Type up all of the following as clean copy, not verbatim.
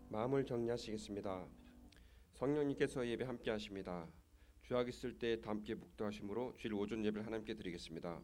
마음을 정리하시겠습니다. 성령님께서 예배 함께 하십니다. 주약 있을 때 다 함께 묵도하심으로 주일 오전 예배를 하나님께 드리겠습니다.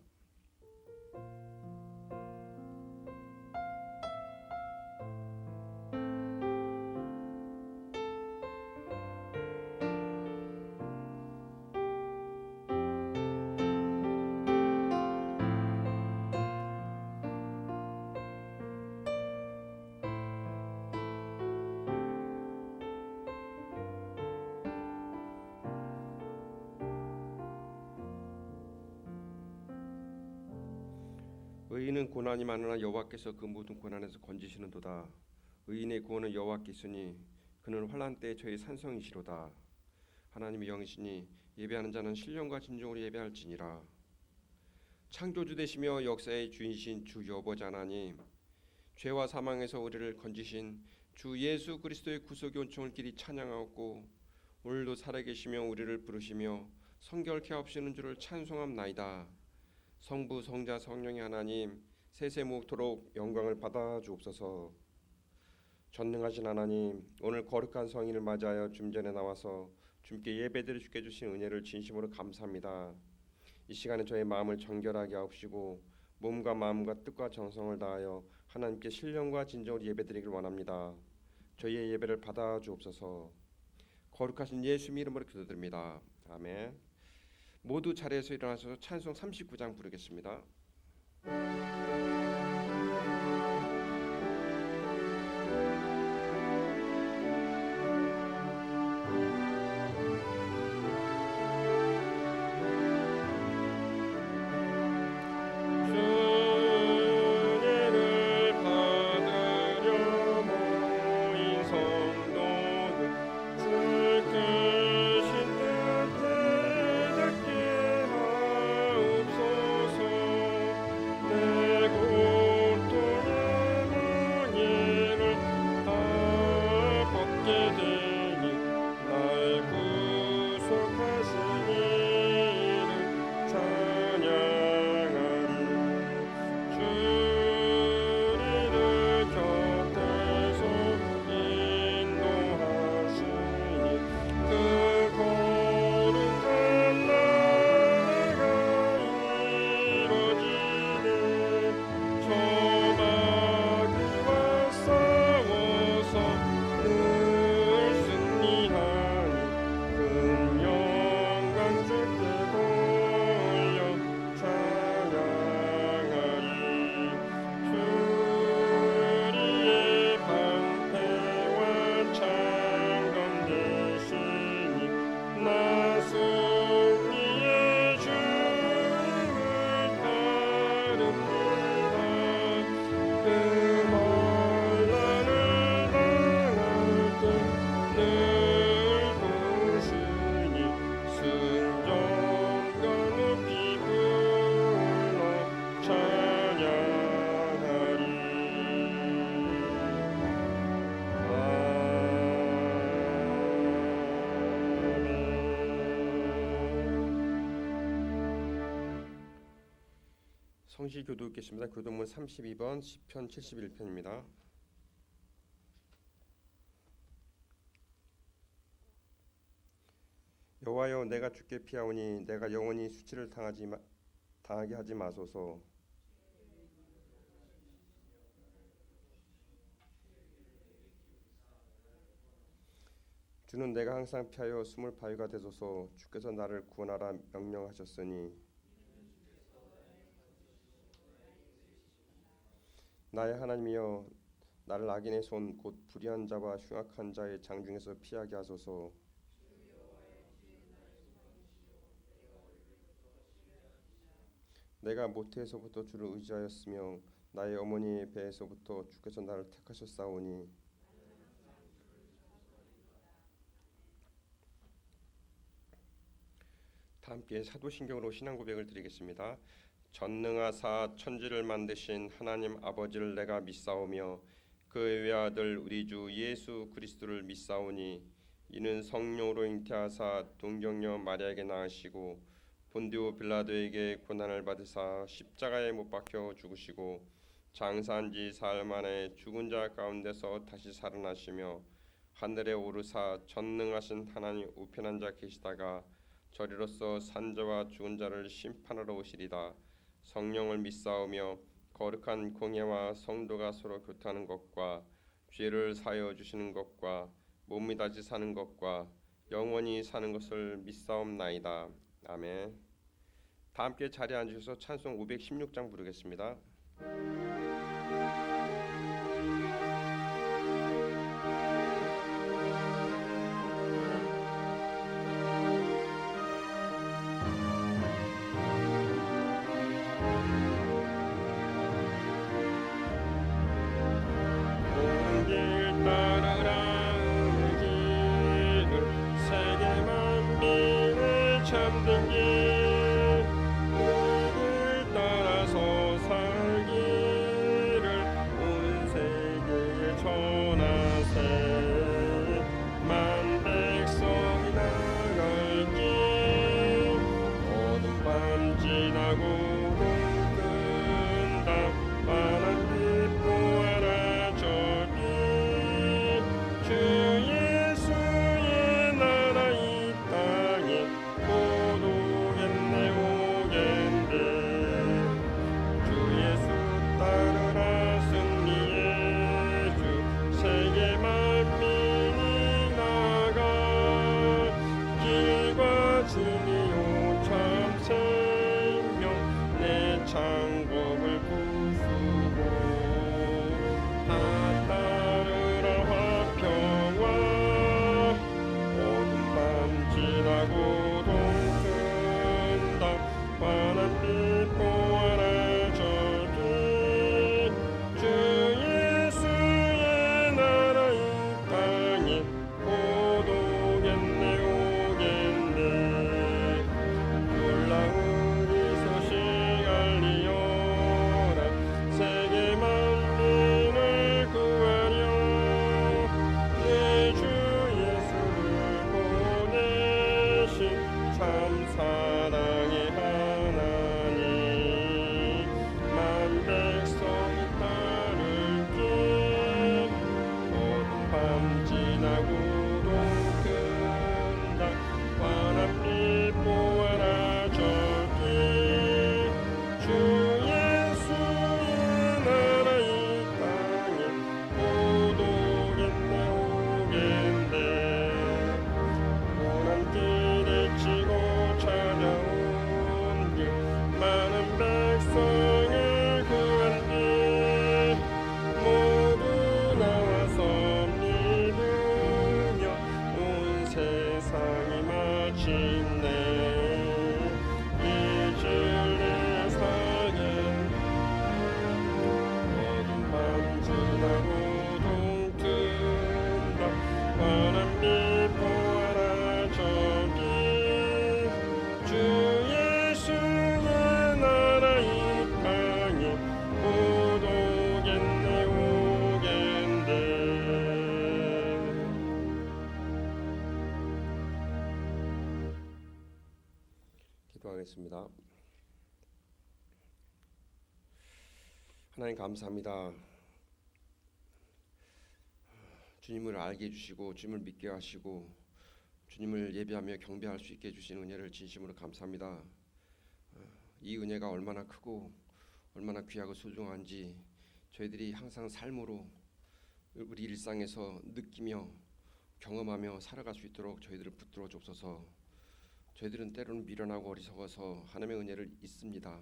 의인은 고난이 많으나 여호와께서 그 모든 고난에서 건지시는도다. 의인의 구원은 여호와께 있으니 그는 환난 때에 저희 산성이시로다. 하나님의 영이시니 예배하는 자는 신령과 진정으로 예배할지니라. 창조주 되시며 역사의 주인이신 주 여호와 하나님, 죄와 사망에서 우리를 건지신 주 예수 그리스도의 구속의 온총을 길이 찬양하옵고 오늘도 살아계시며 우리를 부르시며 성결케 하옵시는 주를 찬송함나이다. 성부 성자 성령의 하나님, 세세 무토록 영광을 받아 주옵소서. 전능하신 하나님, 오늘 거룩한 성인을 맞이하여 줌전에 나와서 주님께 예배드려 주게 주신 은혜를 진심으로 감사합니다. 이 시간에 저의 마음을 정결하게 하옵시고 몸과 마음과 뜻과 정성을 다하여 하나님께 신령과 진정으로 예배드리길 원합니다. 저희의 예배를 받아 주옵소서. 거룩하신 예수님 이름으로 기도드립니다. 아멘. 모두 자리에서 일어나셔서 찬송 39장 부르겠습니다. 성시 교도 읽겠습니다. 교도문 32번 시편 71편입니다. 여호와여, 내가 주께 피하오니 내가 영원히 수치를 당하게 하지 마소서. 주는 내가 항상 피하여 숨을 바위가 되소서. 주께서 나를 구원하라 명령하셨으니 나의 하나님이여, 나를 악인의 손 곧 불의한 자와 흉악한 자의 장중에서 피하게 하소서. 내가 모태에서부터 주를 의지하였으며 나의 어머니의 배에서부터 주께서 나를 택하셨사오니 다 함께 사도신경으로 신앙 고백을 드리겠습니다. 전능하사 천지를 만드신 하나님 아버지를 내가 믿사오며 그의 외아들 우리 주 예수 그리스도를 믿사오니 이는 성령으로 잉태하사 동정녀 마리아에게 낳으시고 본디오 빌라도에게 고난을 받으사 십자가에 못 박혀 죽으시고 장사한 지 사흘 만에 죽은 자 가운데서 다시 살아나시며 하늘에 오르사 전능하신 하나님 우편한 자 계시다가 저리로서 산자와 죽은 자를 심판하러 오시리다. 성령을 믿사오며 거룩한 공예와 성도가 서로 교통하는 것과 죄를 사하여 주시는 것과 몸이 다시 사는 것과 영원히 사는 것을 믿사옵나이다. 아멘. 다 함께 자리에 앉으셔서 찬송 516장 부르겠습니다. 기도하겠습니다. 하나님 감사합니다. 주님을 알게 해주시고 주님을 믿게 하시고 주님을 예배하며 경배할 수 있게 해주신 은혜를 진심으로 감사합니다. 이 은혜가 얼마나 크고 얼마나 귀하고 소중한지 저희들이 항상 삶으로 우리 일상에서 느끼며 경험하며 살아갈 수 있도록 저희들을 붙들어 주옵소서. 저희들은 때로는 미련하고 어리석어서 하나님의 은혜를 잊습니다.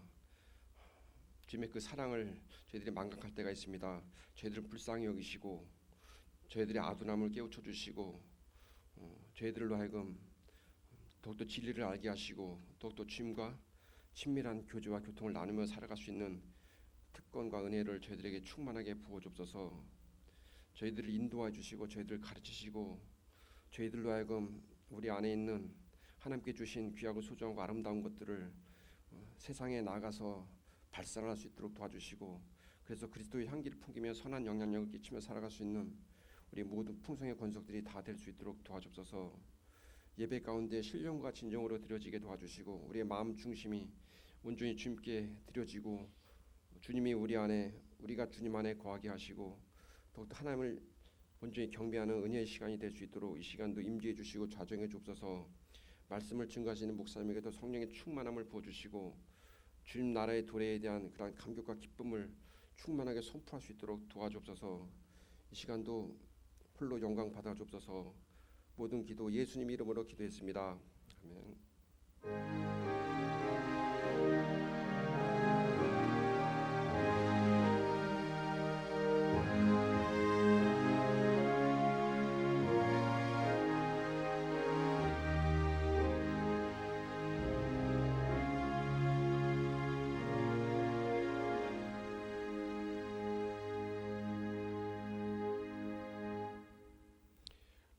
주님의 그 사랑을 저희들이 망각할 때가 있습니다. 저희들을 불쌍히 여기시고 저희들의 아둔함을 깨우쳐 주시고 저희들로 하여금 더욱더 진리를 알게 하시고 더욱더 주님과 친밀한 교제와 교통을 나누며 살아갈 수 있는 특권과 은혜를 저희들에게 충만하게 부어주옵소서. 저희들을 인도해 주시고 저희들을 가르치시고 저희들로 하여금 우리 안에 있는 하나님께 주신 귀하고 소중하고 아름다운 것들을 세상에 나가서 발산할 수 있도록 도와주시고 그래서 그리스도의 향기를 풍기며 선한 영향력을 끼치며 살아갈 수 있는 우리 모든 풍성의 권속들이 다 될 수 있도록 도와주옵소서. 예배 가운데 신령과 진정으로 드려지게 도와주시고 우리의 마음 중심이 온전히 주님께 드려지고 주님이 우리 안에 우리가 주님 안에 거하게 하시고 더욱더 하나님을 온전히 경배하는 은혜의 시간이 될 수 있도록 이 시간도 임재해 주시고 좌정해 주옵소서. 말씀을 증거하시는 목사님에게도 성령의 충만함을 부어주시고 주님 나라의 도래에 대한 그러한 감격과 기쁨을 충만하게 선포할 수 있도록 도와주옵소서. 이 시간도 홀로 영광 받아 주옵소서. 모든 기도 예수님 이름으로 기도했습니다. 아멘.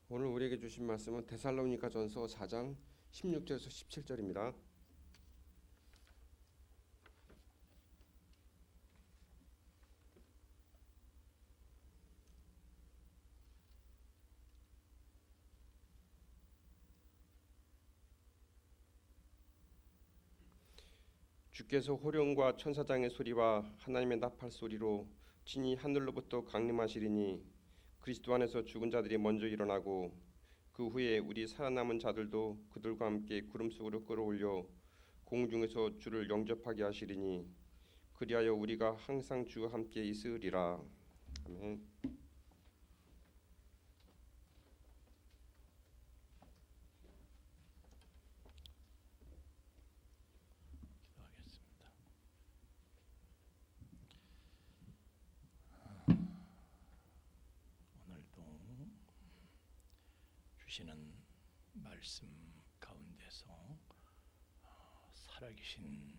오늘 우리에게 주신 말씀은 데살로니가전서 4장 16절에서 17절입니다. 주께서 호령과 천사장의 소리와 하나님의 나팔 소리로 친히 하늘로부터 강림하시리니 그리스도 안에서 죽은 자들이 먼저 일어나고 그 후에 우리 살아남은 자들도 그들과 함께 구름 속으로 끌어올려 공중에서 주를 영접하게 하시리니 그리하여 우리가 항상 주와 함께 있으리라. 아멘. 기도하겠습니다. 오늘도 주시는 말씀 가운데서 살아계신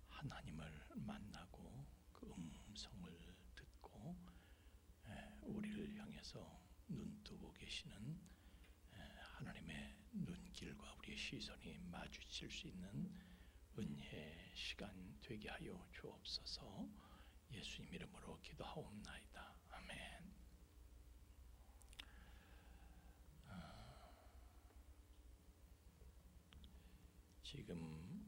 하나님을 만나고 그 음성을 듣고 우리를 향해서 눈뜨고 계시는 하나님의 눈길과 우리의 시선이 마주칠 수 있는 은혜 시간 되게 하여 주옵소서. 예수님 이름으로 기도하옵나이다. 아멘. 지금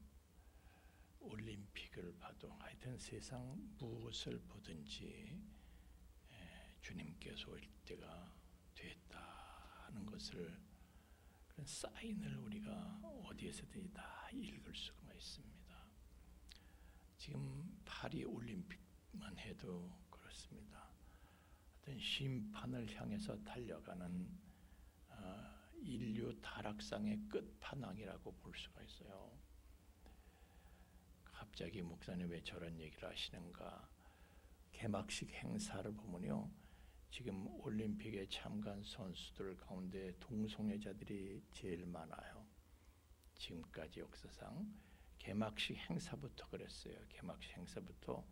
올림픽을 봐도 하여튼 세상 무엇을 보든지 주님께서 올 때가 됐다 하는 것을 그런 사인을 우리가 어디에서든지 다 읽을 수가 있습니다. 지금 파리 올림픽만 해도 그렇습니다. 어떤 심판을 향해서 달려가는 인류 타락상의 끝판왕이라고 볼 수가 있어요. 갑자기 목사님 왜 저런 얘기를 하시는가? 개막식 행사를 보면요, 지금 올림픽에 참가한 선수들 가운데 동성애자들이 제일 많아요. 지금까지 역사상 개막식 행사부터 그랬어요. 개막식 행사부터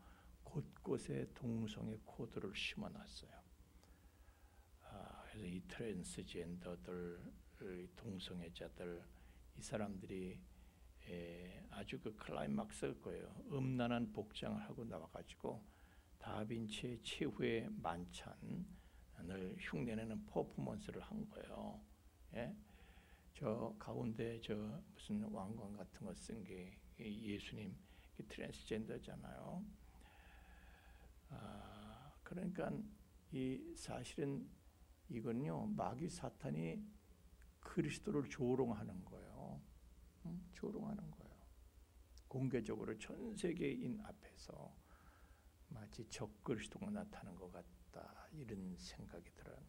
곳곳에 동성애 코드를 심어놨어요. 그래서 이 트랜스젠더들, 동성애자들, 이 사람들이 아주 그 클라이막스일 거예요. 음란한 복장을 하고 나와가지고 다빈치의 최후의 만찬을 흉내내는 퍼포먼스를 한 거예요. 예? 저 가운데 저 무슨 왕관 같은 거 쓴 게 예수님 트랜스젠더잖아요. 그러니까 이 사실은 이건요, 마귀 사탄이 그리스도를 조롱하는 거예요. 조롱하는 거예요. 공개적으로 전 세계인 앞에서 마치 적그리스도가 나타나는 것 같다, 이런 생각이 들어요.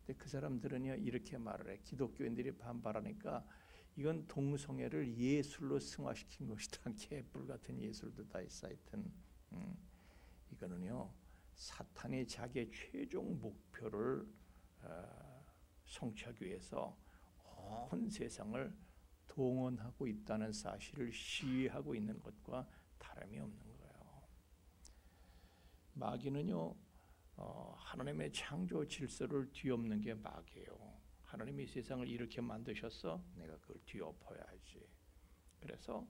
근데 그 사람들은요, 이렇게 말을 해. 기독교인들이 반발하니까 이건 동성애를 예술로 승화시킨 것이다. 개뿔 같은 예술도 다 있어. 하여튼 이거는요, 사탄이 자기의 최종 목표를 성취하기 위해서 온 세상을 동원하고 있다는 사실을 시위하고 있는 것과 다름이 없는 거예요. 마귀는요, 하나님의 창조 질서를 뒤엎는 게 마귀예요. 하나님이 세상을 이렇게 만드셨어, 내가 그걸 뒤엎어야지. 그래서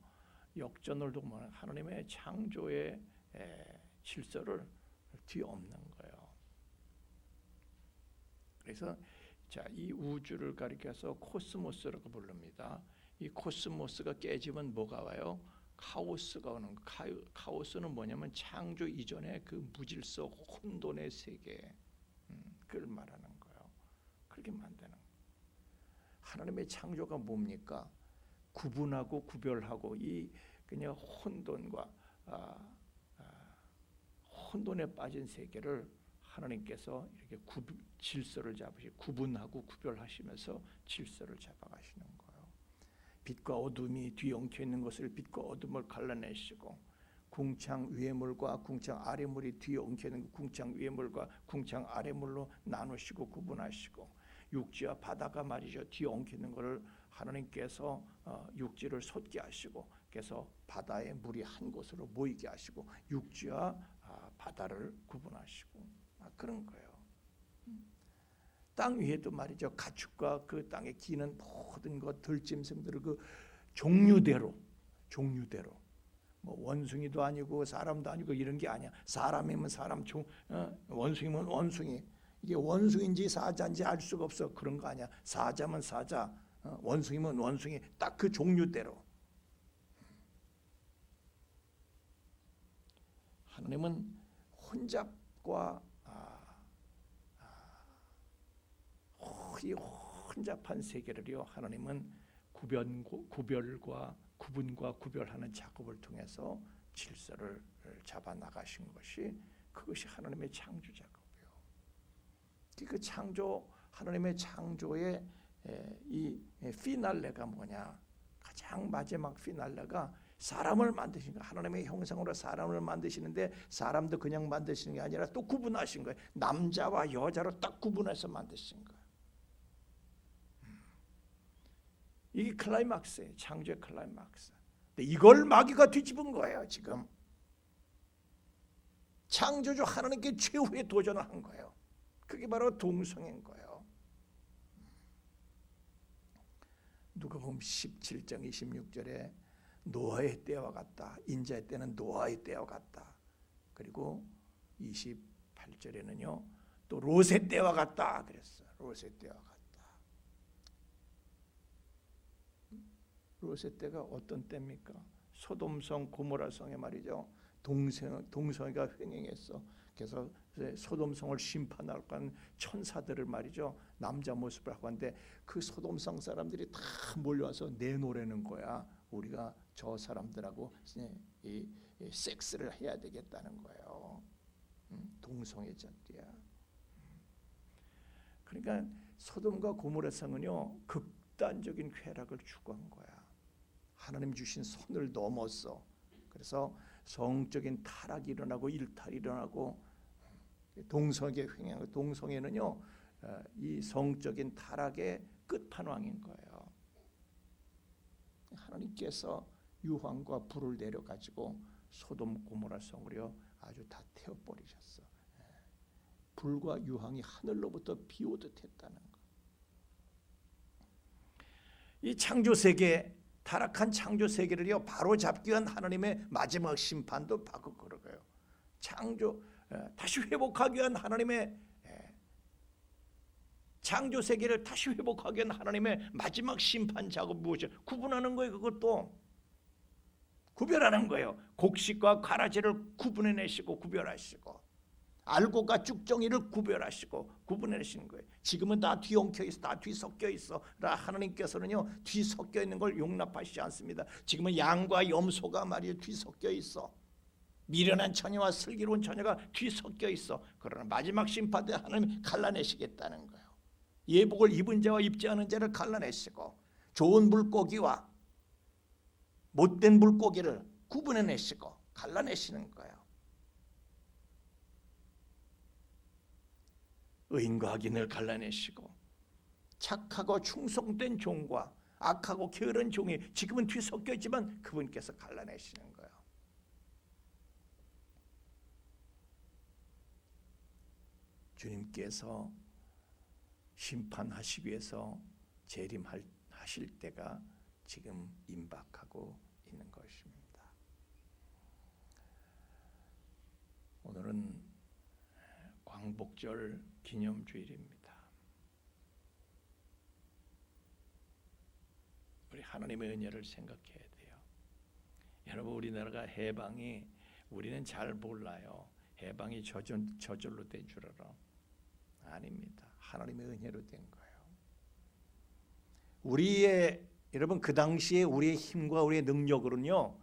역전을 도모하는 하나님의 창조의 질서를 뒤엎는 거예요. 그래서 자, 이 우주를 가리켜서 코스모스라고 부릅니다. 이 코스모스가 깨지면 뭐가 와요? 카오스가 오는 카오스는 뭐냐면 창조 이전의 그 무질서 혼돈의 세계, 그걸 말하는 거예요. 그렇게 만드는 거예요. 하나님의 창조가 뭡니까? 구분하고 구별하고 이 그냥 혼돈과 혼돈에 빠진 세계를 하나님께서 이렇게 질서를 잡으시고 구분하고 구별하시면서 질서를 잡아가시는 거예요. 빛과 어둠이 뒤엉켜 있는 것을 빛과 어둠을 갈라내시고 궁창 위의 물과 궁창 아래 물이 뒤엉켜 있는 궁창 위의 물과 궁창 아래 물로 나누시고 구분하시고 육지와 바다가 말이죠. 뒤엉켜 있는 것을 하나님께서 육지를 솟게 하시고 그래서 바다의 물이 한 곳으로 모이게 하시고 육지와 바다를 구분하시고 그런 거예요. 땅 위에도 말이죠. 가축과 그 땅에 기는 모든 것 들짐승들을 그 종류대로 뭐 원숭이도 아니고 사람도 아니고 이런 게 아니야. 사람이면 사람, 원숭이면 원숭이. 이게 원숭인지 사자인지 알 수가 없어. 그런 거 아니야. 사자면 사자, 원숭이면 원숭이. 딱 그 종류대로. 하나님은 혼잡과 이 혼잡한 세계를요. 하나님은 구별과 구분과 구별하는 작업을 통해서 질서를 잡아 나가신 것이 그것이 하나님의 창조 작업이에요. 그 창조 하나님의 창조의 이 피날레가 뭐냐? 가장 마지막 피날레가 사람을 만드신 거예요. 하나님의 형상으로 사람을 만드시는데 사람도 그냥 만드시는 게 아니라 또 구분하신 거예요. 남자와 여자로 딱 구분해서 만드신 거예요. 이게 클라이막스예요. 창조의 클라이막스. 근데 이걸 마귀가 뒤집은 거예요. 지금 창조주 하나님께 최후의 도전을 한 거예요. 그게 바로 동성애인 거예요. 누가복음 17장 26절에 노아의 때와 같다. 인자의 때는 노아의 때와 같다. 그리고 28절에는요. 또 롯의 때와 같다. 그랬어요. 롯의 때와 같다. 롯의 때가 어떤 때입니까? 소돔성 고모라성에 말이죠. 동성애가 횡행했어. 그래서 소돔성을 심판할 건 천사들을 말이죠. 남자 모습을 하고 하는데 그 소돔성 사람들이 다 몰려와서 내노래는 거야. 우리가 저 사람들하고 이 섹스를 해야 되겠다는 거예요. 동성애자들이야. 그러니까 소돔과 고모라성은요 극단적인 쾌락을 추구한 거야. 하나님 주신 선을 넘었어. 그래서 성적인 타락이 일어나고 일탈이 일어나고 동성애 횡행, 동성애는요 이 성적인 타락의 끝판왕인 거예요. 하나님께서 유황과 불을 내려가지고 소돔 고모라 성을요 아주 다 태워버리셨어. 불과 유황이 하늘로부터 비오듯 했다는 거. 이 창조 세계 타락한 창조 세계를요 바로 잡기 위한 하나님의 마지막 심판도 바로 그러고요. 창조 다시 회복하기 위한 하나님의 창조 세계를 다시 회복하기 위한 하나님의 마지막 심판 작업 무엇이요? 구분하는 거예요. 그것도 구별하는 거예요. 곡식과 가라지를 구분해내시고 구별하시고 알곡과 쭉정이를 구별하시고 구분해내시는 거예요. 지금은 다 뒤엉켜 있어, 다 뒤섞여 있어. 하나님께서는요 뒤섞여 있는 걸 용납하시지 않습니다. 지금은 양과 염소가 말이에요 뒤섞여 있어. 미련한 처녀와 슬기로운 처녀가 뒤섞여 있어. 그러나 마지막 심판 때 하나님 갈라내시겠다는 거예요. 예복을 입은 자와 입지 않은 자를 갈라내시고 좋은 물고기와 못된 물고기를 구분해내시고 갈라내시는 거예요. 의인과 악인을 갈라내시고 착하고 충성된 종과 악하고 게으른 종이 지금은 뒤섞여 있지만 그분께서 갈라내시는 거예요. 주님께서 심판하시기 위해서 재림하실 때가 지금 임박하고 있는 것입니다. 오늘은 광복절 기념주일입니다. 우리 하나님의 은혜를 생각해야 돼요. 여러분 우리나라가 해방이 우리는 잘 몰라요. 해방이 저절로 된 줄 알아. 아닙니다. 하나님의 은혜로 된 거예요. 우리의 여러분 그 당시에 우리의 힘과 우리의 능력으로는요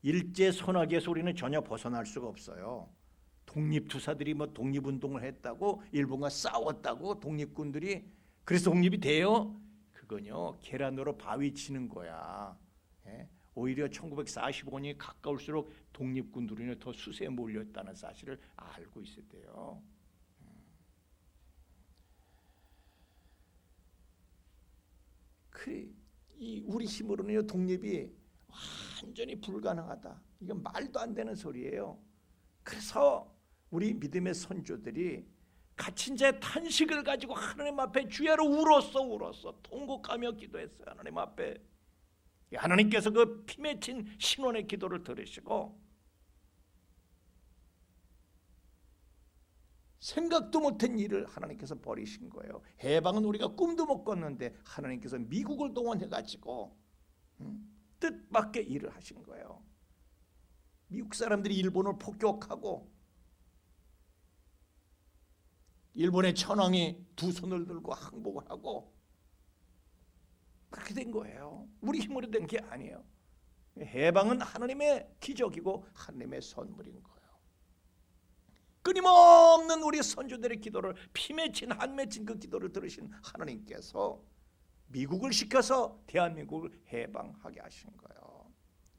일제 손아귀에서 우리는 전혀 벗어날 수가 없어요. 독립투사들이 뭐 독립운동을 했다고 일본과 싸웠다고 독립군들이 그래서 독립이 돼요? 그건요 계란으로 바위 치는 거야. 예? 오히려 1945년이 가까울수록 독립군들이 더 수세에 몰렸다는 사실을 알고 있어야 돼요. 우리 힘으로는 독립이 완전히 불가능하다. 이건 말도 안 되는 소리예요. 그래서 우리 믿음의 선조들이 갇힌 자의 탄식을 가지고 하나님 앞에 주야로 울었어. 통곡하며 기도했어요. 하나님 앞에. 하나님께서 그 피 맺힌 신원의 기도를 들으시고 생각도 못한 일을 하나님께서 벌이신 거예요. 해방은 우리가 꿈도 못 꿨는데 하나님께서 미국을 동원해가지고 뜻밖의 일을 하신 거예요. 미국 사람들이 일본을 폭격하고 일본의 천황이 두 손을 들고 항복을 하고 그렇게 된 거예요. 우리 힘으로 된 게 아니에요. 해방은 하나님의 기적이고 하나님의 선물인 거예요. 끊임없는 우리 선조들의 기도를 피 맺힌 한 맺힌 그 기도를 들으신 하나님께서 미국을 시켜서 대한민국을 해방하게 하신 거예요.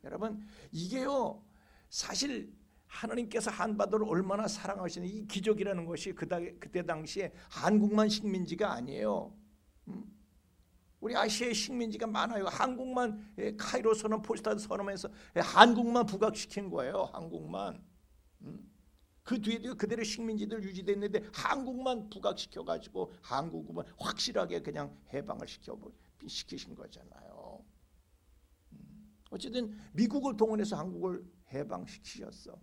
여러분 이게요 사실 하나님께서 한반도를 얼마나 사랑하시는 이 기적이라는 것이 그때 당시에 한국만 식민지가 아니에요. 우리 아시아의 식민지가 많아요. 한국만 카이로 선언, 포스타드 선언에서 한국만 부각시킨 거예요. 한국만. 그 뒤에도 그대로 식민지들 유지됐는데 한국만 부각시켜가지고 한국만 확실하게 그냥 해방을 시키신 거잖아요. 어쨌든 미국을 동원해서 한국을 해방시키셨어.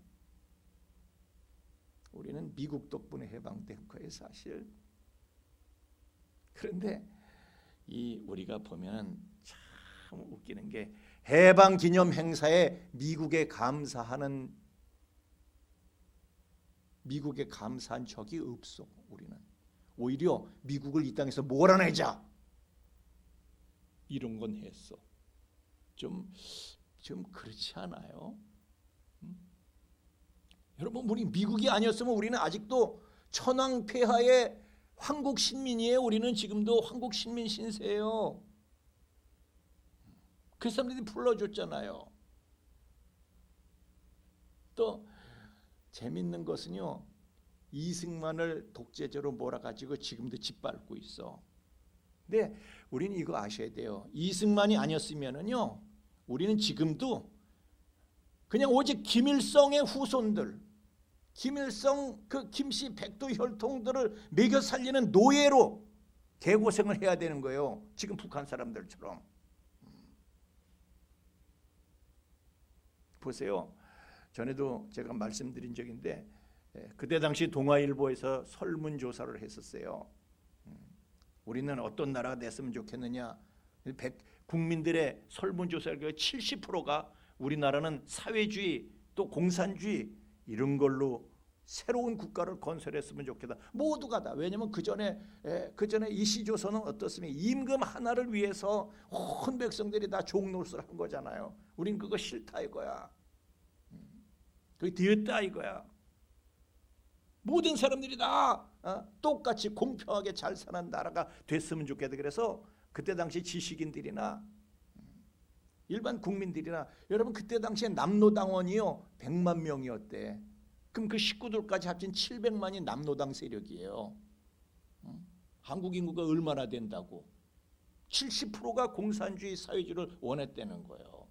우리는 미국 덕분에 해방된 거예요, 사실. 그런데 우리가 보면 참 웃기는 게 해방 기념 행사에 미국에 감사한 적이 없어. 우리는 오히려 미국을 이 땅에서 몰아내자 이런 건 했어. 좀 그렇지 않아요? 여러분 우리 미국이 아니었으면 우리는 아직도 천황폐하의 황국 신민이에요. 우리는 지금도 황국 신민 신세예요. 그 사람들이 불러줬잖아요. 또 재밌는 것은요. 이승만을 독재자로 몰아가지고 지금도 짓밟고 있어. 근데 우리는 이거 아셔야 돼요. 이승만이 아니었으면은요. 우리는 지금도 그냥 오직 김일성의 후손들, 김일성 그 김씨 백두 혈통들을 매겨 살리는 노예로 개고생을 해야 되는 거예요. 지금 북한 사람들처럼. 보세요. 전에도 제가 말씀드린 적인데 그때 당시 동아일보에서 설문조사를 했었어요. 우리는 어떤 나라가 됐으면 좋겠느냐. 국민들의 설문조사를 70%가 우리나라는 사회주의 또 공산주의 이런 걸로 새로운 국가를 건설했으면 좋겠다. 모두가 다. 왜냐하면 그 전에 이시조선은 어떻습니까? 임금 하나를 위해서 온 백성들이 다 종노릇을 한 거잖아요. 우린 그거 싫다 이거야. 그게 되었다 이거야. 모든 사람들이 다 똑같이 공평하게 잘 사는 나라가 됐으면 좋겠다. 그래서 그때 당시 지식인들이나 일반 국민들이나 여러분 그때 당시에 남노당원이요 100만 명이었대. 그럼 그 식구들까지 합친 700만이 남노당 세력이에요. 한국 인구가 얼마나 된다고? 70%가 공산주의 사회주의를 원했다는 거예요.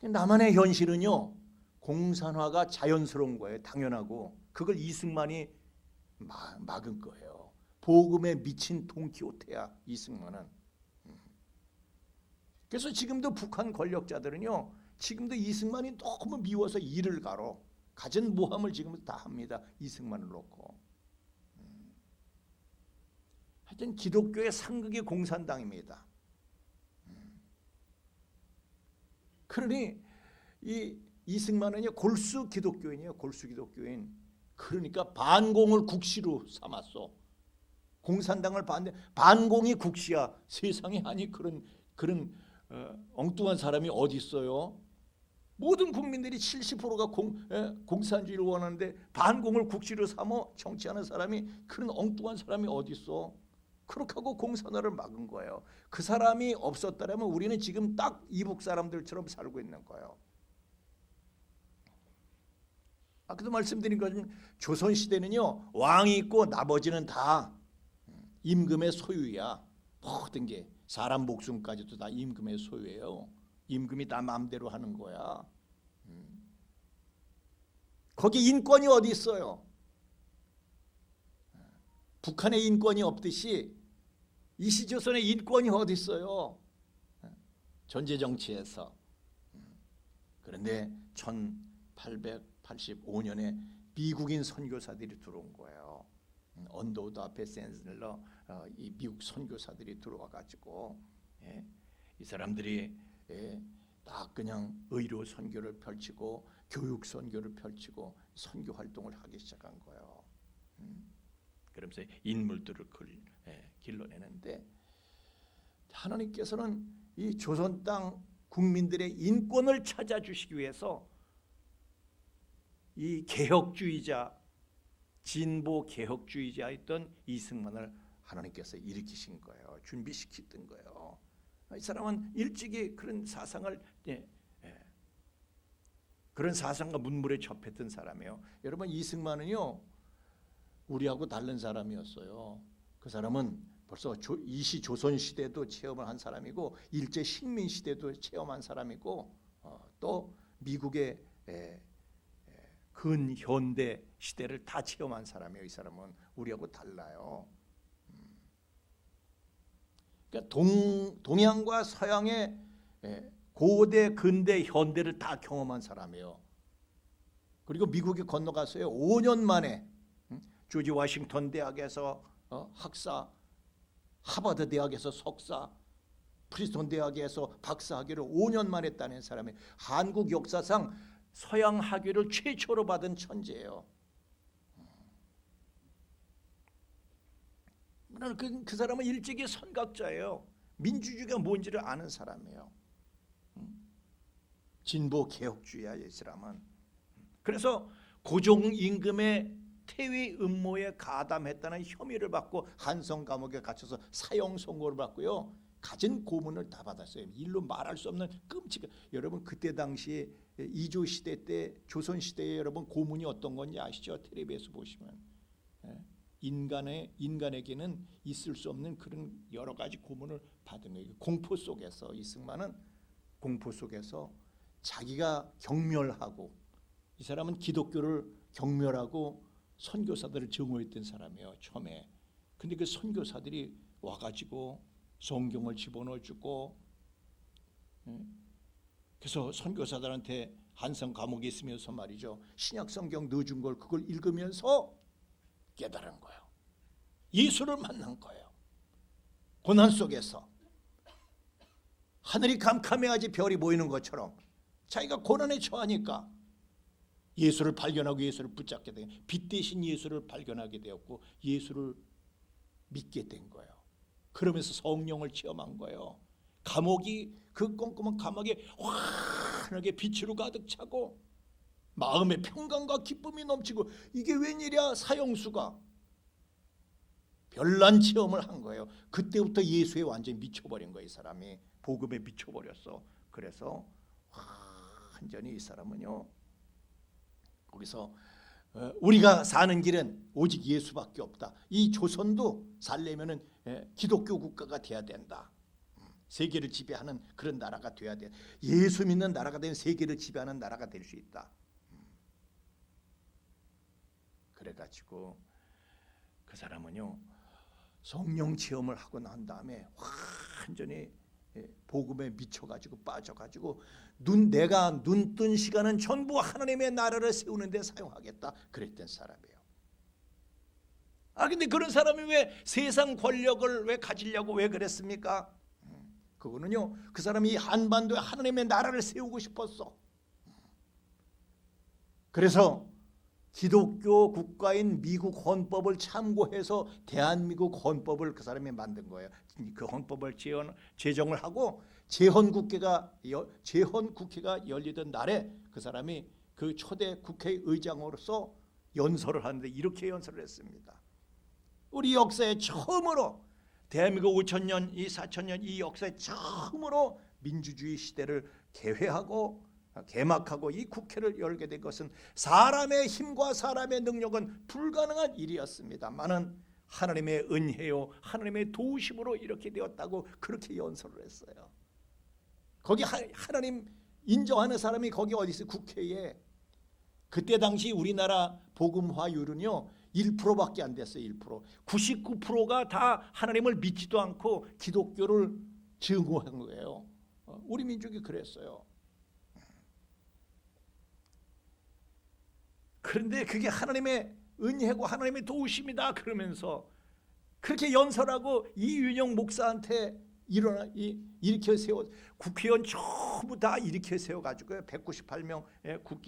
남한의 현실은요 공산화가 자연스러운 거예요. 당연하고 그걸 이승만이 막은 거예요. 복음에 미친 돈키호테야 이승만은. 그래서 지금도 북한 권력자들은요 지금도 이승만이 너무 미워서 이를 가로 가진 모함을 지금도 다 합니다. 이승만을 놓고. 하여튼 기독교의 상극이 공산당입니다. 그러니 이 이승만은요 골수 기독교인이에요. 골수 기독교인. 그러니까 반공을 국시로 삼았어. 공산당을 반공이 국시야. 세상에 아니 그런 엉뚱한 사람이 어디 있어요? 모든 국민들이 70%가 공산주의를 원하는데 반공을 국시로 삼어 정치하는 사람이, 그런 엉뚱한 사람이 어디 있어? 그렇게 하고 공산화를 막은 거예요. 그 사람이 없었다면 우리는 지금 딱 이북 사람들처럼 살고 있는 거예요. 아까도 말씀드린 것은 조선시대는요 왕이 있고 나머지는 다 임금의 소유야. 모든 게 사람 목숨까지도 다 임금의 소유예요. 임금이 다 마음대로 하는 거야. 거기 인권이 어디 있어요? 북한에 인권이 없듯이 이시조선에 인권이 어디 있어요? 전제정치에서. 그런데 1885년에 미국인 선교사들이 들어온 거예요. 언더우드 앞에 샌슬러 이 미국 선교사들이 들어와 가지고 이 사람들이 딱 그냥 의료 선교를 펼치고 교육 선교를 펼치고 선교 활동을 하기 시작한 거예요. 그러면서 인물들을 길러내는데 하나님께서는 이 조선 땅 국민들의 인권을 찾아주시기 위해서 이 개혁주의자, 진보 개혁주의자였던 이승만을 하나님께서 일으키신 거예요. 준비시켰던 거예요. 이 사람은 일찍이 그런 사상을 그런 사상과 문물에 접했던 사람이에요. 여러분 이승만은요 우리하고 다른 사람이었어요. 그 사람은 벌써 이시 조선 시대도 체험을 한 사람이고 일제 식민 시대도 체험한 사람이고 또 미국의 근현대 시대를 다 체험한 사람이에요. 이 사람은 우리하고 달라요. 그러니까 동양과 서양의 고대, 근대, 현대를 다 경험한 사람이에요. 그리고 미국에 건너가서요 5년 만에 조지 워싱턴 대학에서 학사, 하버드 대학에서 석사, 프린스턴 대학에서 박사학위를 5년 만에 따낸 사람이 한국 역사상 서양 학위를 최초로 받은 천재예요. 그 사람은 일찍이 선각자예요. 민주주의가 뭔지를 아는 사람이에요. 진보 개혁주의야 이 사람은. 그래서 고종 임금의 태위 음모에 가담했다는 혐의를 받고 한성 감옥에 갇혀서 사형 선고를 받고요. 갖은 고문을 다 받았어요. 일로 말할 수 없는 끔찍한. 여러분 그때 당시에 이조 시대 때 조선 시대에 여러분 고문이 어떤 건지 아시죠? 텔레비에서 보시면 인간에게는 있을 수 없는 그런 여러 가지 고문을 받은 거예요. 공포 속에서 이승만은 공포 속에서 자기가 경멸하고, 이 사람은 기독교를 경멸하고 선교사들을 증오했던 사람이에요 처음에. 근데 그 선교사들이 와가지고 성경을 집어넣어주고, 그래서 선교사들한테 한성 감옥에 있으면서 말이죠 신약 성경 넣어준 걸 그걸 읽으면서 깨달은 거예요. 예수를 만난 거예요. 고난 속에서 하늘이 캄캄해야지 별이 보이는 것처럼 자기가 고난에 처하니까 예수를 발견하고 예수를 붙잡게 된, 빛 대신 예수를 발견하게 되었고 예수를 믿게 된 거예요. 그러면서 성령을 체험한 거예요. 감옥이, 그 꼼꼼한 감옥에 환하게 빛으로 가득 차고 마음의 평강과 기쁨이 넘치고, 이게 웬일이야. 사형수가 별난 체험을 한 거예요. 그때부터 예수에 완전히 미쳐버린 거예요. 이 사람이 복음에 미쳐버렸어. 그래서 완전히 이 사람은요 거기서 우리가 사는 길은 오직 예수밖에 없다. 이 조선도 살려면은 기독교 국가가 돼야 된다. 세계를 지배하는 그런 나라가 돼야 돼. 예수 믿는 나라가 되면 세계를 지배하는 나라가 될 수 있다. 그래가지고 그 사람은요 성령 체험을 하고 난 다음에 완전히 복음에 미쳐가지고 빠져가지고 내가 눈 뜬 시간은 전부 하나님의 나라를 세우는 데 사용하겠다 그랬던 사람이에요. 근데 그런 사람이 왜 세상 권력을 왜 가지려고 왜 그랬습니까? 그거는요, 그 사람이 한반도에 하나님의 나라를 세우고 싶었어. 그래서 기독교 국가인 미국 헌법을 참고해서 대한민국 헌법을 그 사람이 만든 거예요. 그 헌법을 제정을 하고 재헌국회가 열리던 날에 그 사람이 그 초대 국회의장으로서 연설을 하는데 이렇게 연설을 했습니다. 우리 역사에 처음으로 대한민국 5천년, 이 4천년 이 역사에 처음으로 민주주의 시대를 개막하고 이 국회를 열게 된 것은 사람의 힘과 사람의 능력은 불가능한 일이었습니다만은 하나님의 은혜요, 하나님의 도우심으로 이렇게 되었다고 그렇게 연설을 했어요. 거기 하나님 인정하는 사람이 거기 어디 있어요? 국회에. 그때 당시 우리나라 복음화율은요 1%밖에 안 됐어요. 1%. 99%가 다 하나님을 믿지도 않고 기독교를 증오한 거예요. 우리 민족이 그랬어요. 그런데 그게 하나님의 은혜고 하나님의 도우심이다 그러면서 그렇게 연설하고 이윤영 목사한테 일으켜 세워 국회의원 전부 다 일으켜 세워가지고요 198명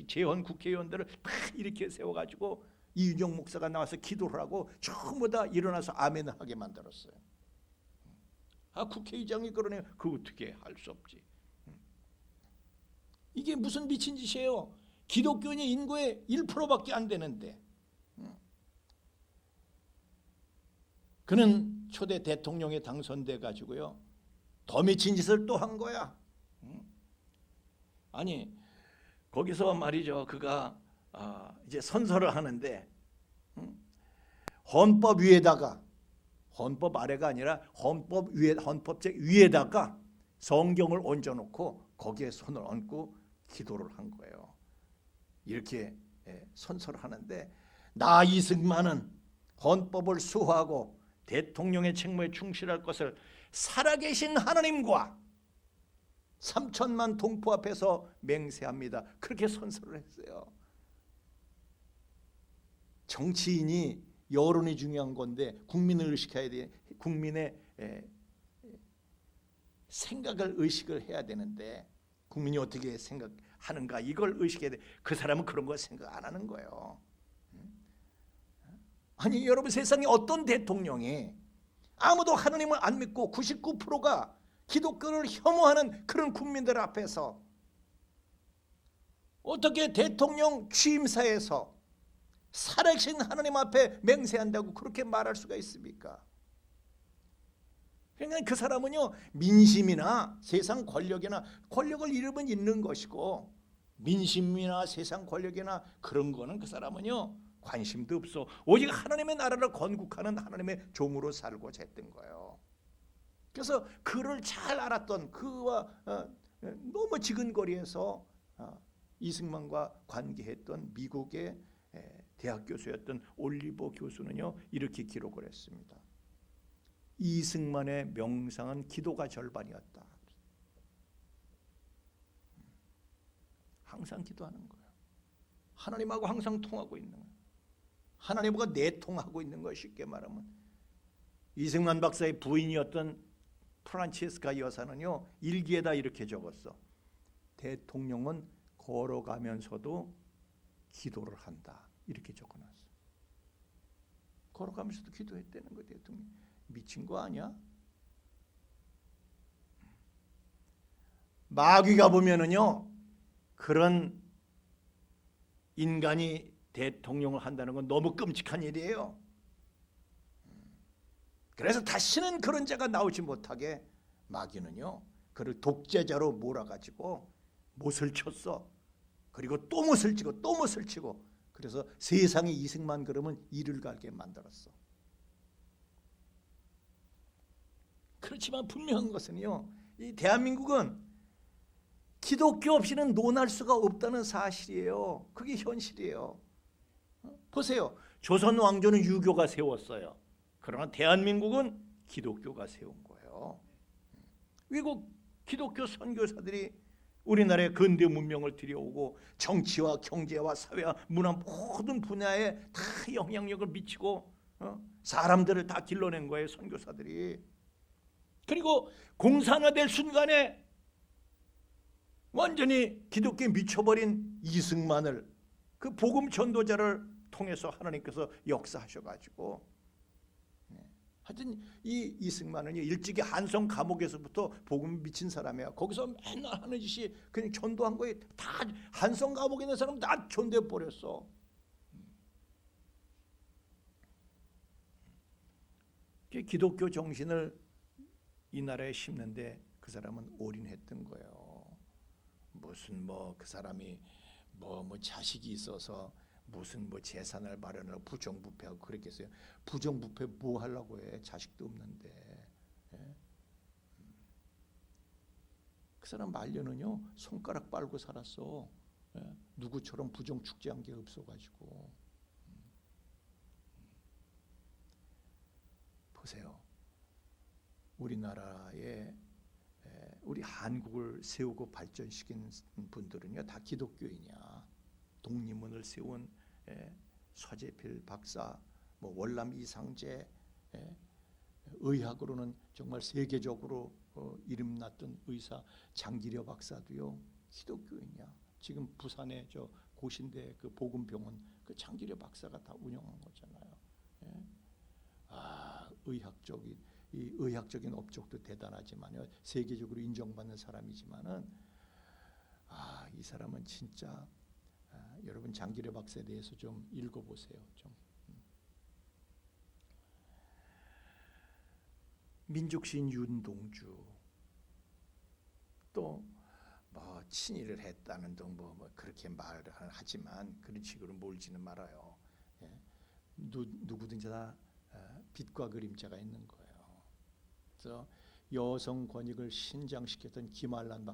재헌 국회의원들을 다 일으켜 세워가지고 이윤영 목사가 나와서 기도를 하고 전부 다 일어나서 아멘을 하게 만들었어요. 국회의장이 그러네요. 그거 어떻게 할 수 없지. 이게 무슨 미친 짓이에요. 기독교인이 인구의 1%밖에 안 되는데 그는 초대 대통령에 당선돼 가지고요 더 미친 짓을 또 한 거야. 아니 거기서 말이죠. 그가 이제 선서를 하는데 헌법 위에다가 헌법 아래가 아니라 헌법책 위에다가 성경을 얹어놓고 거기에 손을 얹고 기도를 한 거예요. 이렇게 선서를 하는데 나 이승만은 헌법을 수호하고 대통령의 책무에 충실할 것을 살아계신 하나님과 3천만 동포 앞에서 맹세합니다. 그렇게 선서를 했어요. 정치인이 여론이 중요한 건데 국민을 의식해야 돼. 국민의 생각을 의식을 해야 되는데 국민이 어떻게 생각하는가 이걸 의식해야 돼. 그 사람은 그런 거 생각 안 하는 거예요. 아니 여러분 세상에 어떤 대통령이 아무도 하나님을 안 믿고 99%가 기독교를 혐오하는 그런 국민들 앞에서 어떻게 대통령 취임사에서 살아계신 하나님 앞에 맹세한다고 그렇게 말할 수가 있습니까? 그러니까 그 사람은요 민심이나 세상 권력이나 권력을 잃으면 잃는 것이고 민심이나 세상 권력이나 그런 거는 그 사람은요 관심도 없어. 오직 하나님의 나라를 건국하는 하나님의 종으로 살고자 했던 거예요. 그래서 그를 잘 알았던 그와 너무 지근거리에서 이승만과 관계했던 미국의 대학 교수였던 올리버 교수는요 이렇게 기록을 했습니다. 이승만의 명상은 기도가 절반이었다. 항상 기도하는 거예요. 하나님하고 항상 통하고 있는 거예요. 하나님과 내통하고 있는 거예요. 쉽게 말하면 이승만 박사의 부인이었던 프란체스카 여사는요 일기에다 이렇게 적었어. 대통령은 걸어가면서도 기도를 한다. 이렇게 적어놨어. 걸어가면서도 기도했다는 거예요. 대통령 미친 거 아니야? 마귀가 보면은요 그런 인간이 대통령을 한다는 건 너무 끔찍한 일이에요. 그래서 다시는 그런 자가 나오지 못하게 마귀는요 그를 독재자로 몰아가지고 못을 쳤어. 그리고 또 못을 치고 또 못을 치고 그래서 세상에 이승만 그러면 이를 갈게 만들었어. 그렇지만 분명한 것은요 이 대한민국은 기독교 없이는 논할 수가 없다는 사실이에요. 그게 현실이에요. 보세요. 조선 왕조는 유교가 세웠어요. 그러나 대한민국은 기독교가 세운 거예요. 외국 기독교 선교사들이 우리나라의 근대 문명을 들여오고 정치와 경제와 사회와 문화 모든 분야에 다 영향력을 미치고 사람들을 다 길러낸 거예요. 선교사들이. 그리고 공산화될 순간에 완전히 기독교에 미쳐버린 이승만을, 그 복음 전도자를 통해서 하나님께서 역사하셔가지고, 하여튼 이 이승만은 일찍이 한성 감옥에서부터 복음 미친 사람이야. 거기서 맨날 하는 짓이 그냥 전도한 거에 다 한성 감옥에 있는 사람 다 전도해 버렸어. 기독교 정신을 이 나라에 심는데 그 사람은 올인했던 거예요. 무슨 그 사람이 뭐 자식이 있어서 무슨 재산을 마련하고 부정부패하고 그랬겠어요. 부정부패 뭐 하려고 해? 자식도 없는데. 예? 그 사람 말년은요 손가락 빨고 살았어. 예? 누구처럼 부정축제한 게 없어가지고. 보세요. 우리나라에 우리 한국을 세우고 발전시킨 분들은요 다 기독교인이야. 독립문을 세운 서재필 박사, 월남 이상재, 의학으로는 정말 세계적으로 이름났던 의사 장기려 박사도요 기독교인이야. 지금 부산에 저 고신대 그 복음병원 그 장기려 박사가 다 운영한 거잖아요. 이 의학적인 업적도 대단하지만요 세계적으로 인정받는 사람이지만은 이 사람은 진짜 여러분 장기려 박사에 대해서 좀 읽어보세요. 좀 민족시인 윤동주 또 친일을 했다는 등 그렇게 말을 하지만 그런 식으로 몰지는 말아요. 누구든지 다 빛과 그림자가 있는 거예요. 그래서 여성 권익을 신장시켰던 김알란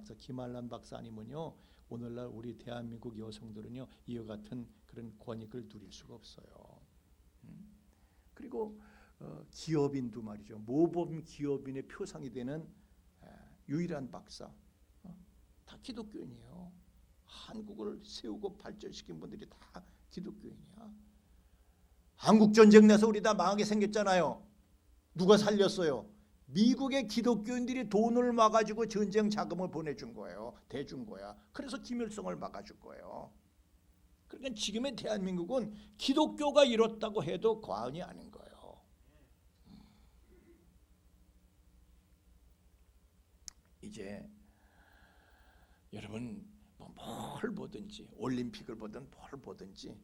박사 아니면요 오늘날 우리 대한민국 여성들은요 이와 같은 그런 권익을 누릴 수가 없어요. 그리고 기업인도 말이죠. 모범 기업인의 표상이 되는 유일한 박사 다 기독교인이에요. 한국을 세우고 발전시킨 분들이 다 기독교인이야. 한국전쟁 나서 우리 다 망하게 생겼잖아요. 누가 살렸어요? 미국의 기독교인들이 돈을 막아주고 전쟁 자금을 보내준 거예요. 대준 거야. 그래서 김일성을 막아줄 거예요. 그러니까 지금의 대한민국은 기독교가 이뤘다고 해도 과언이 아닌 거예요. 이제 여러분 뭘 보든지 올림픽을 보든 뭘 보든지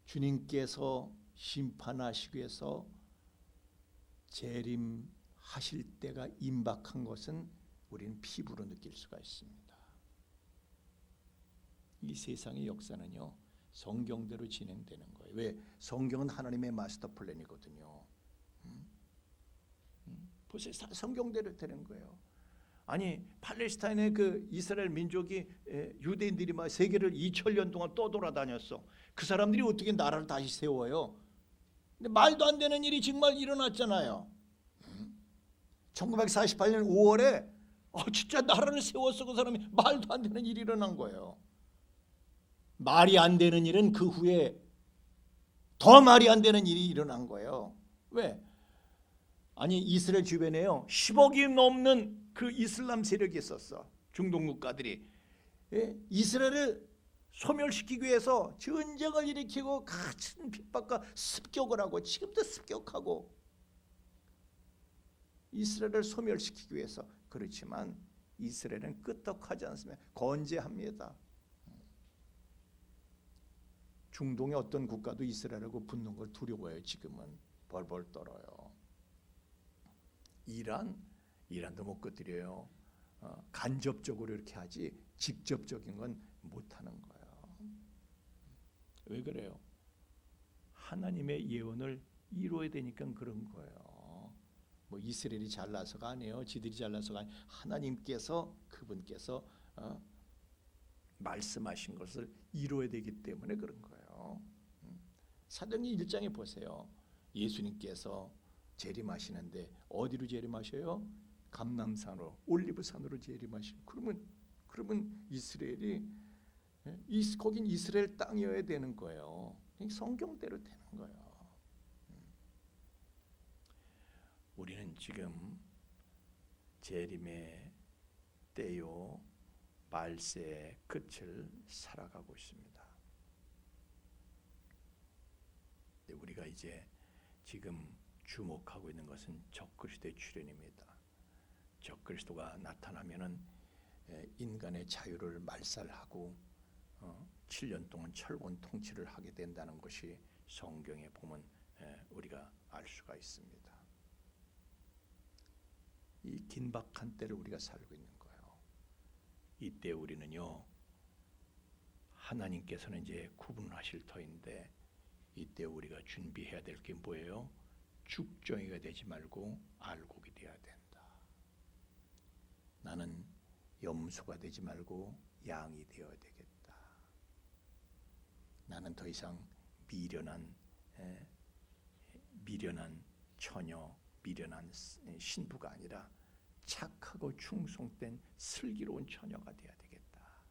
주님께서 심판하시기 위해서 재림하실 때가 임박한 것은 우리는 피부로 느낄 수가 있습니다. 이 세상의 역사는요 성경대로 진행되는 거예요. 왜? 성경은 하나님의 마스터 플랜이거든요. 보세요. 성경대로 되는 거예요. 아니 팔레스타인의 그 이스라엘 민족이 유대인들이 막 세계를 2000년 동안 떠돌아다녔어. 그 사람들이 어떻게 나라를 다시 세워요? 근데 말도 안 되는 일이 정말 일어났잖아요. 1948년 5월에 진짜 나라를 세웠어. 그 사람이 말도 안 되는 일이 일어난 거예요. 말이 안 되는 일은 그 후에 더 말이 안 되는 일이 일어난 거예요. 왜? 아니 이스라엘 주변에요 10억이 넘는 그 이슬람 세력이 있었어. 중동 국가들이 이스라엘을 소멸시키기 위해서 전쟁을 일으키고 같은 핍박과 습격을 하고 지금도 습격하고 이스라엘을 소멸시키기 위해서. 그렇지만 이스라엘은 끄떡하지 않습니다. 건재합니다. 중동의 어떤 국가도 이스라엘하고 붙는 걸 두려워해요. 지금은 벌벌 떨어요. 이란도 못 건드려요. 간접적으로 이렇게 하지 직접적인 건 못하는 거예요. 왜 그래요? 하나님의 예언을 이루어야 되니까 그런 거예요. 이스라엘이 잘나서가 아니에요. 지들이 잘나서가 아니에요. 하나님께서 그분께서 말씀하신 것을 이루어야 되기 때문에 그런 거예요. 사도행전 1장에 보세요. 예수님께서 재림하시는데 어디로 재림하셔요? 감람산으로, 올리브산으로 재림하시고. 그러면 이스라엘이 거긴 이스라엘 땅이어야 되는 거예요. 성경대로 되는 거예요. 우리는 지금 재림의 때요 말세의 끝을 살아가고 있습니다. 근데 우리가 이제 지금 주목하고 있는 것은 적그리스도의 출현입니다. 적그리스도가 나타나면은 인간의 자유를 말살하고 7년 동안 철권 통치를 하게 된다는 것이 성경에 보면 우리가 알 수가 있습니다. 이 긴박한 때를 우리가 살고 있는 거예요. 이때 우리는요, 하나님께서는 이제 구분하실 터인데 이때 우리가 준비해야 될 게 뭐예요? 죽정이가 되지 말고 알곡이 되어야 된다. 나는 염소가 되지 말고 양이 되어야 되겠다. 나는 더 이상 미련한 처녀, 미련한 신부가 아니라 착하고 충성된 슬기로운 처녀가 되어야 되겠다.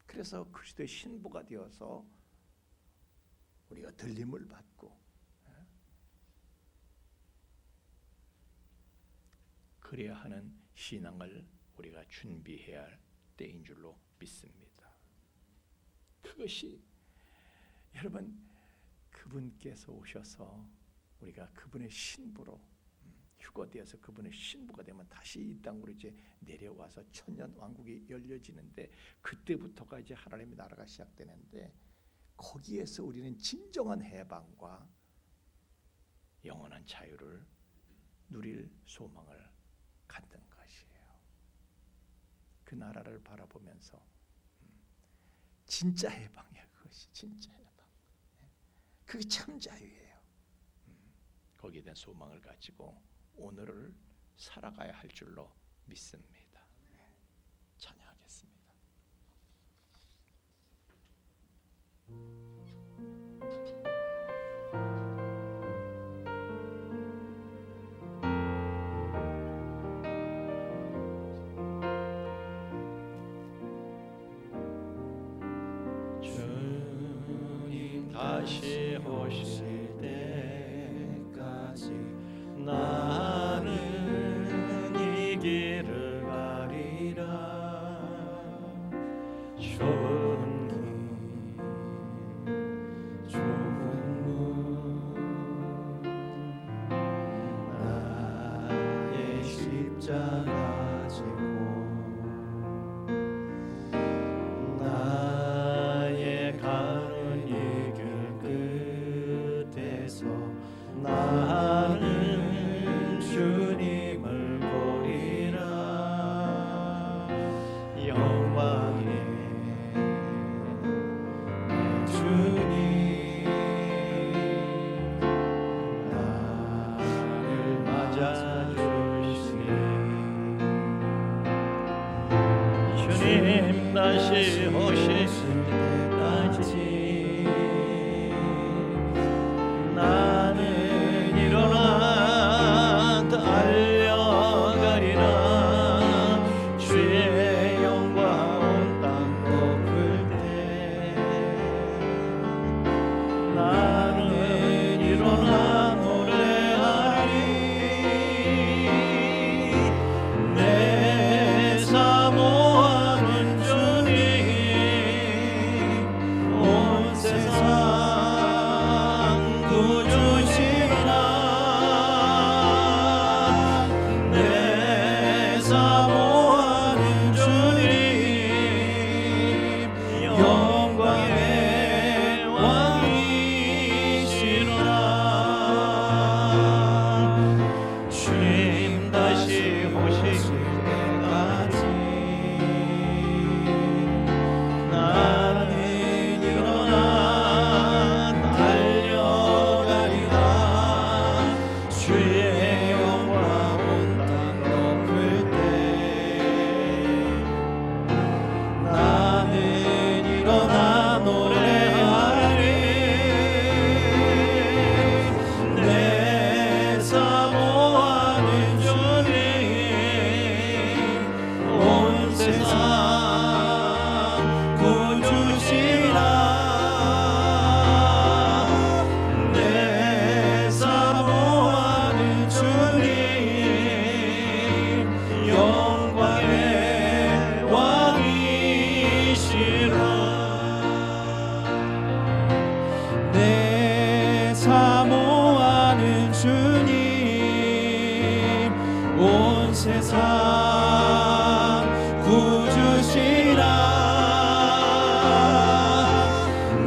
그래서 그리스도의 신부가 되어서 우리가 들림을 받고 그래야 하는 신앙을 우리가 준비해야 할 때인 줄로 믿습니다. 그것이 여러분 그분께서 오셔서 우리가 그분의 신부로 휴거되어서 그분의 신부가 되면 다시 이 땅으로 이제 내려와서 천년 왕국이 열려지는데 그때부터가 이제 하나님의 나라가 시작되는데 거기에서 우리는 진정한 해방과 영원한 자유를 누릴 소망을 갖는 것이에요. 그 나라를 바라보면서 진짜 해방이야. 그것이 진짜 해방. 그게 참 자유예요. 거기에 대한 소망을 가지고 오늘을 살아가야 할 줄로 믿습니다. 찬양하겠습니다. 주님 다시 오실 때까지 나는 이 길을 가리라. 좁은 길 좁은 문 나의 십자가 지고 나의 가는 이 길 끝에서 나는 주님을 보리라. 영광의 내 주님 나를 맞아주시니 주님 다시 오실 때까지 나는 일어나 달려가리라. 주의 영광 온 땅 덮을 때 나는 일어나 노래하리. 내 사모하는 주님 세상 구주시라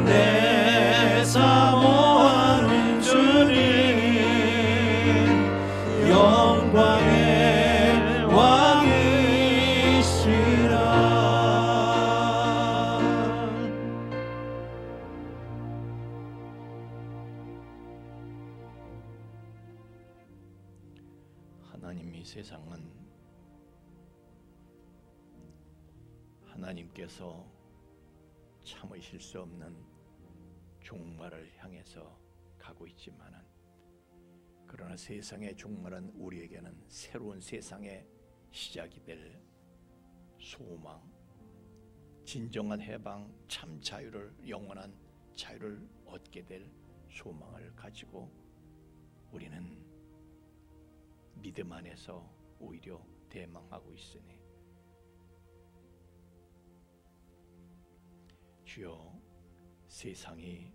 내 사모하는 주님 영광의 왕이시라. 하나님, 이 세상은 하나님께서 참으실 수 없는 종말을 향해서 가고 있지만은, 그러나 세상의 종말은 우리에게는 새로운 세상의 시작이 될 소망, 진정한 해방, 참 자유를, 영원한 자유를 얻게 될 소망을 가지고 우리는 믿음 안에서 오히려 대망하고 있으니, 주여, 세상이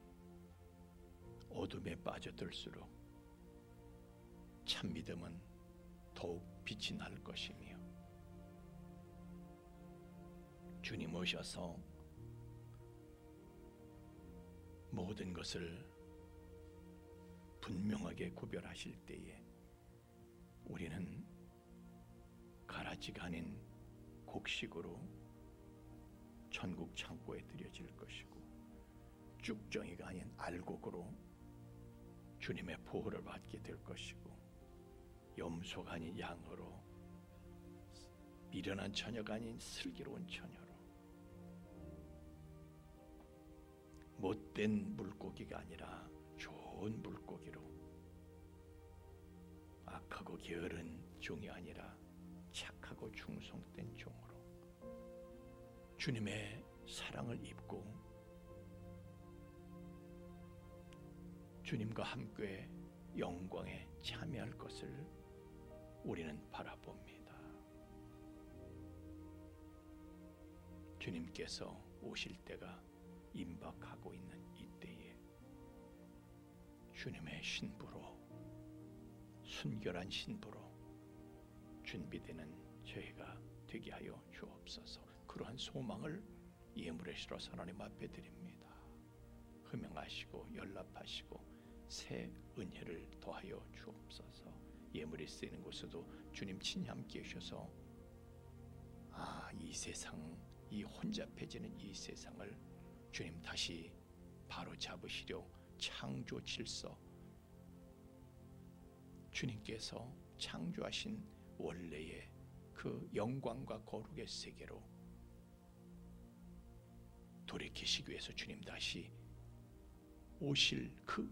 어둠에 빠져들수록 참 믿음은 더욱 빛이 날 것이며, 주님 오셔서 모든 것을 분명하게 구별하실 때에 우리는 가라지가 아닌 곡식으로 천국 창고에 들여질 것이고, 쭉정이가 아닌 알곡으로 주님의 보호를 받게 될 것이고, 염소가 아닌 양으로, 미련한 처녀가 아닌 슬기로운 처녀로, 못된 물고기가 아니라 좋은 물고기로, 악하고 게으른 종이 아니라 착하고 충성된 종으로 주님의 사랑을 입고 주님과 함께 영광에 참여할 것을 우리는 바라봅니다. 주님께서 오실 때가 임박하고 있는 이때에 주님의 신부로, 순결한 신부로 준비되는 저희가 되게 하여 주옵소서. 그러한 소망을 예물에 실어서 하나님 앞에 드립니다. 흠명하시고 연락하시고 새 은혜를 더하여 주옵소서. 예물이 쓰이는 곳에도 주님 친히 함께 해주셔서 이 세상, 이 혼잡해지는 이 세상을 주님 다시 바로 잡으시려 창조 질서, 주님께서 창조하신 원래의 그 영광과 거룩의 세계로 돌이키시기 위해서 주님 다시 오실 그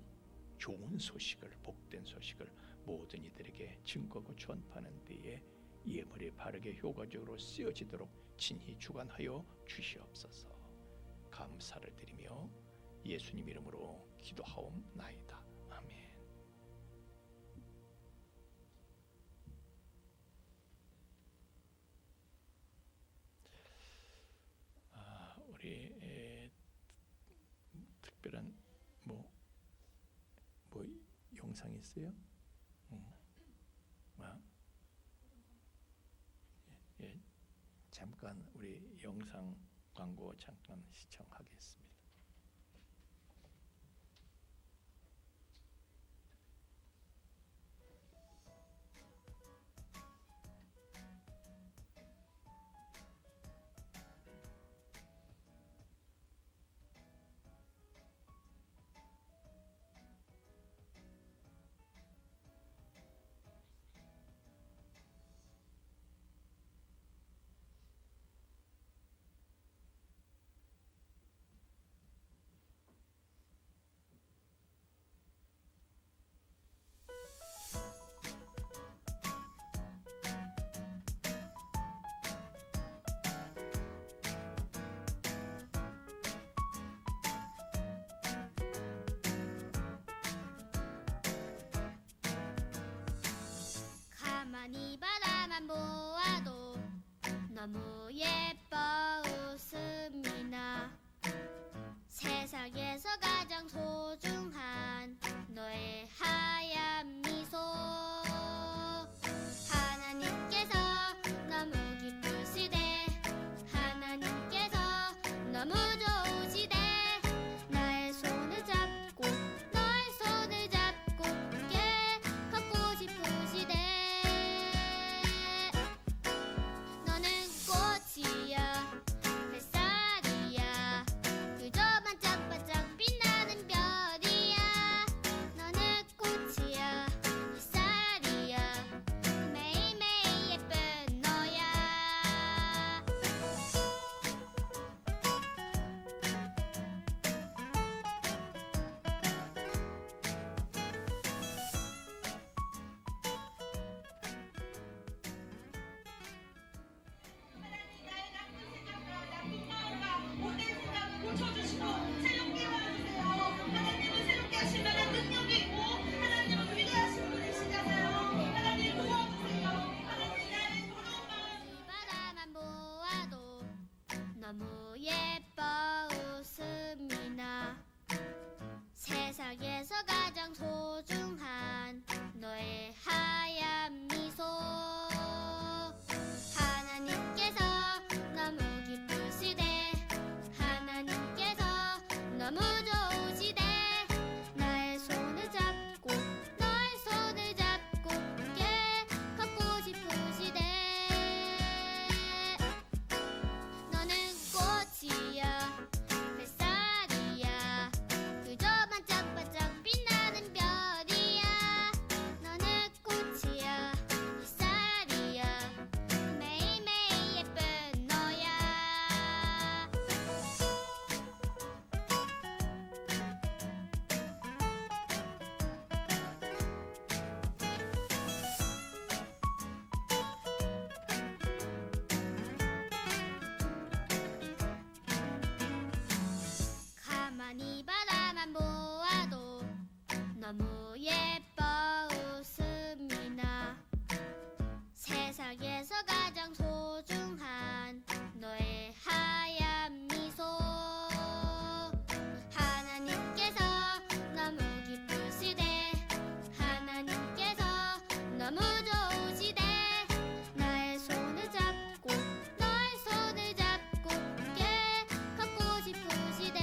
좋은 소식을, 복된 소식을 모든 이들에게 증거하고 전파하는 데에 예물이 바르게 효과적으로 쓰여지도록 친히 주관하여 주시옵소서. 감사를 드리며 예수님 이름으로 기도하옵나이다. 아멘. 우리 특별한 뭐 영상 있어요? 잠깐 우리 영상 광고 잠깐 시청하겠습니다. 세상에서 가장 소중한 너의 하얀 미소 하나님께서 너무 기쁘시대 하나님께서 너무 좋으시대 나의 손을 잡고 너의 손을 잡고 함께 걷고 싶으시대 너는 꽃이야 햇살이야 그저 반짝반짝 빛나는 별이야 너는 꽃이야 햇살이야 매일매일 예쁜 너야 가만히 바라만 보아도 너무 예뻐 웃음이 나 세상에서 가장 소중한 너의 하얀 미소 하나님께서 너무 기쁘시대 하나님께서 너무 좋으시대 나의 손을 잡고 너의 손을 잡고 함께 걷고 싶으시대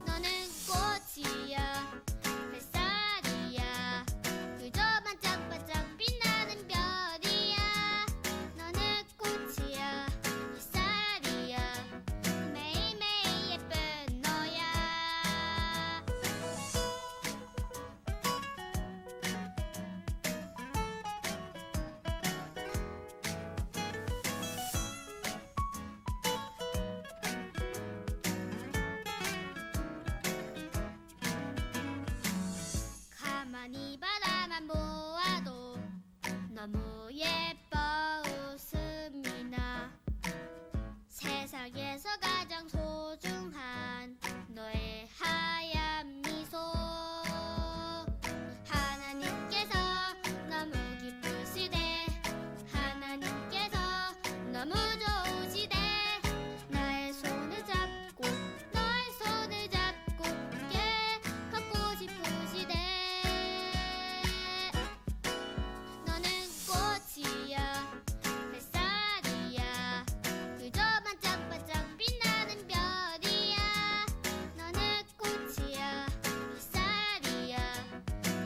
너는 꽃이야 햇살이야 그저 반짝반짝 빛나는 별이야 너는 꽃이야 햇살이야 매일매일 예쁜 너야 가만히 바라만 보아도 너무 예뻐 웃음이 나 세상에서 가장 소중한 너의 하얀 미소 하나님께서 너무 기쁘시대 하나님께서 너무 좋으시대 나의 손을 잡고 너의 손을 잡고 함께 걷고 싶으시대 너는 꽃이야 햇살이야 그저 반짝반짝 빛나는 별이야 너는 꽃이야 햇살이야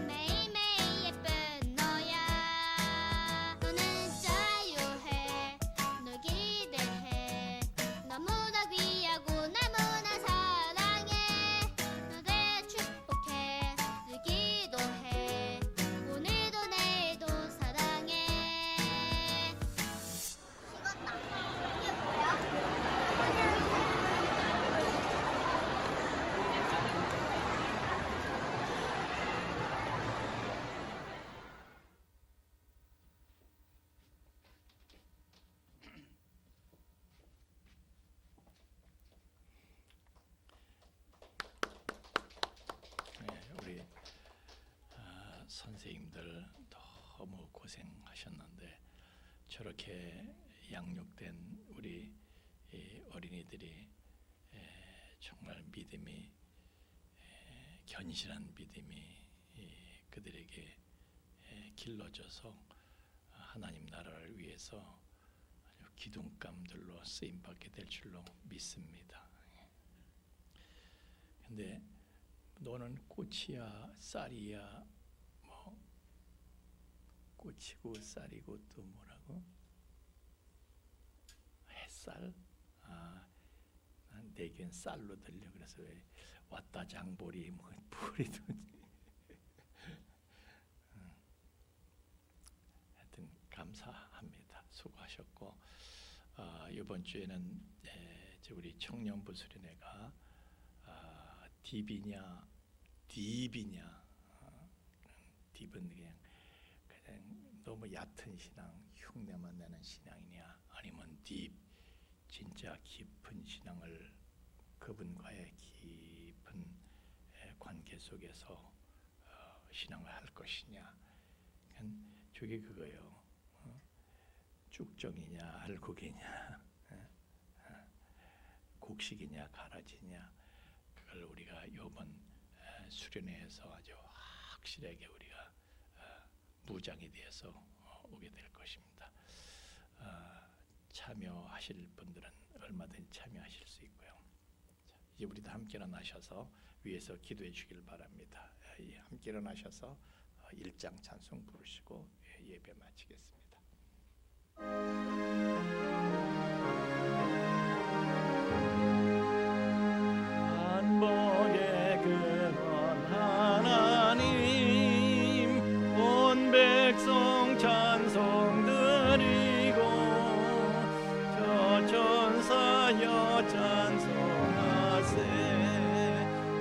매일매일 예쁜 너야 너는 자유해 널 기대해 너무나 귀하고 너무나 사랑해 너를 축복해 늘 기도해 오늘도 내일도 사랑해 우리 선생님들 너무 고생하셨는데 저렇게 양육된 우리 이 어린이들이 정말 믿음이 견실한 믿음이 그들에게 길러져서 하나님 나라를 위해서 아주 기둥감들로 쓰임 받게 될 줄로 믿습니다. 근데 너는 꽃이야 쌀이야 뭐 꽃이고 쌀이고 또 뭐라고 햇살 난 내겐 쌀로 들려 그래서 왜 왔다 장보리 뭐 보리도 하여튼 감사합니다. 수고하셨고 이번 주에는 우리 청년부 수련회가 딥이냐 딥이냐 딥은 그냥 너무 얕은 신앙 흉내만 내는 신앙이냐 아니면 딥 진짜 깊은 신앙을 그분과의 깊은 관계 속에서 신앙을 할 것이냐 저게 그거예요. 쭉정이냐 알곡이냐 곡식이냐 가라지냐, 그걸 우리가 이번 수련회에서 아주 확실하게 우리가 무장이 되어서 오게 될 것입니다. 참여하실 분들은 얼마든지 참여하실 수 있고요. 이제 우리 다 함께 일어나셔서 위에서 기도해 주길 바랍니다. 함께 일어나셔서 1장 찬송 부르시고 예배 마치겠습니다. 만복의 근원 하나님, 온 백성 찬송 드리고 저 천사여 찬송하세.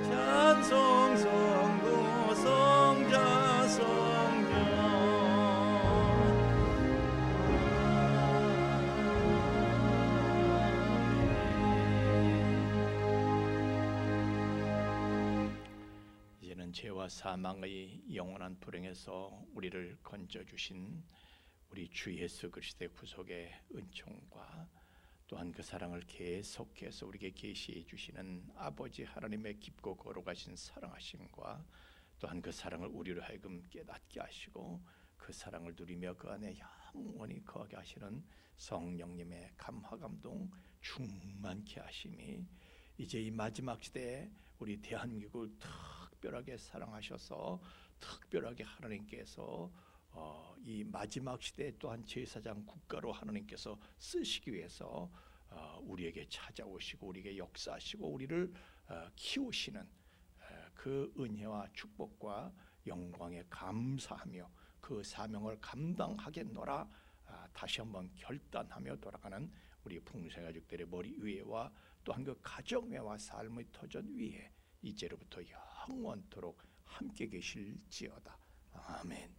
찬송 성부 성자 성령. 이제는 죄와 사망의 영원한 불행에서 우리를 건져주신 우리 주 예수 그리스도의 구속의 은총과 또한 그 사랑을 계속해서 우리에게 계시해 주시는 아버지 하나님의 깊고 거룩하신 사랑하심과 또한 그 사랑을 우리로 하여금 깨닫게 하시고 그 사랑을 누리며 그 안에 영원히 거하게 하시는 성령님의 감화 감동 충만케 하심이 이제 이 마지막 시대에 우리 대한민국을 특별하게 사랑하셔서 특별하게 하나님께서 이 마지막 시대에 또한 제사장 국가로 하나님께서 쓰시기 위해서 우리에게 찾아오시고 우리에게 역사하시고 우리를 키우시는 그 은혜와 축복과 영광에 감사하며 그 사명을 감당하겠노라 다시 한번 결단하며 돌아가는 우리 풍성가족들의 머리 위에와 또한 그 가정회와 삶의 터전 위에 이제로부터 영원토록 함께 계실지어다. 아멘.